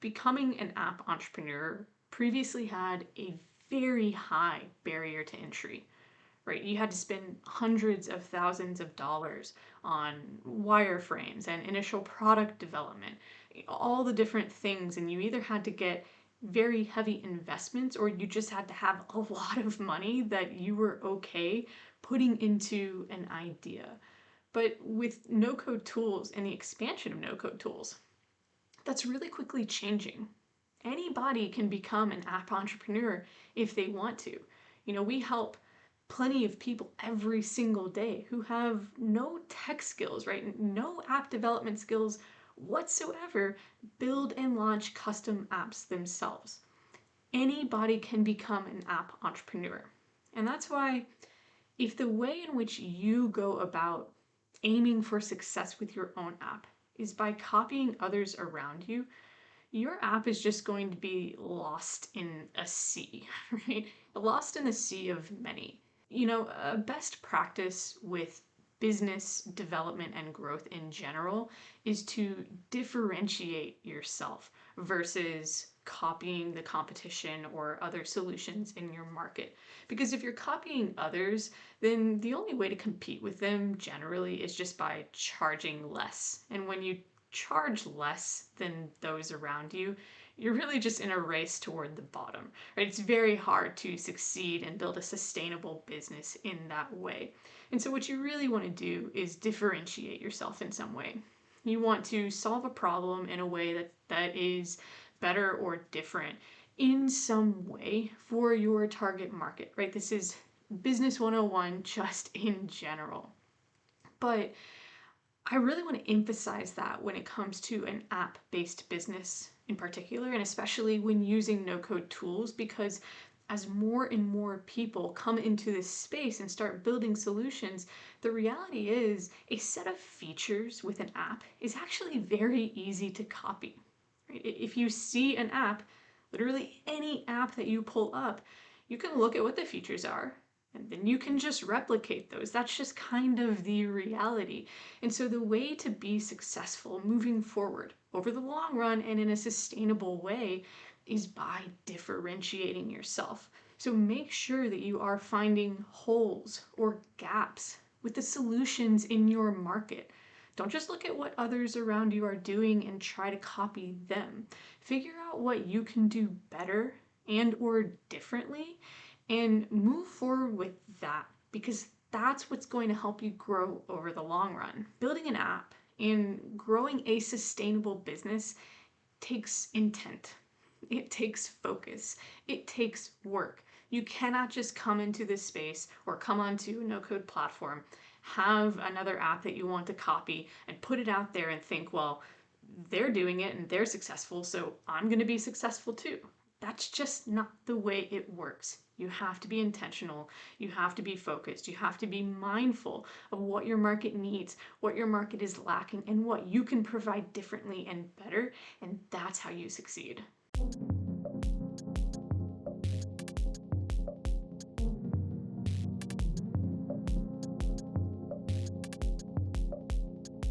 Becoming an app entrepreneur previously had a very high barrier to entry, right? You had to spend hundreds of thousands of dollars on wireframes and initial product development, all the different things, and you either had to get very heavy investments or you just had to have a lot of money that you were okay putting into an idea. But with no code tools and the expansion of no code tools, that's really quickly changing. Anybody can become an app entrepreneur if they want to. We help plenty of people every single day who have no tech skills, right? No app development skills whatsoever, build and launch custom apps themselves. Anybody can become an app entrepreneur. And that's why, if the way in which you go about aiming for success with your own app is by copying others around you, your app is just going to be lost in a sea, right? Lost in a sea of many. A best practice with business development and growth in general is to differentiate yourself versus copying the competition or other solutions in your market. Because if you're copying others, then the only way to compete with them generally is just by charging less. And when you charge less than those around you, you're really just in a race toward the bottom, right? It's very hard to succeed and build a sustainable business in that way. And so what you really want to do is differentiate yourself in some way. You want to solve a problem in a way that is better or different in some way for your target market, right? This is business 101 just in general. But I really want to emphasize that when it comes to an app-based business in particular, and especially when using no-code tools, because as more and more people come into this space and start building solutions, the reality is a set of features with an app is actually very easy to copy. Right? If you see an app, literally any app that you pull up, you can look at what the features are, and then you can just replicate those. That's just kind of the reality. And so the way to be successful moving forward over the long run and in a sustainable way is by differentiating yourself. So make sure that you are finding holes or gaps with the solutions in your market. Don't just look at what others around you are doing and try to copy them. Figure out what you can do better and or differently and move forward with that, because that's what's going to help you grow over the long run. Building an app and growing a sustainable business takes intent. It takes focus. It takes work. You cannot just come into this space or come onto a no-code platform, have another app that you want to copy and put it out there and think, well, they're doing it and they're successful, so I'm going to be successful too. That's just not the way it works. You have to be intentional. You have to be focused. You have to be mindful of what your market needs, what your market is lacking, and what you can provide differently and better. And that's how you succeed.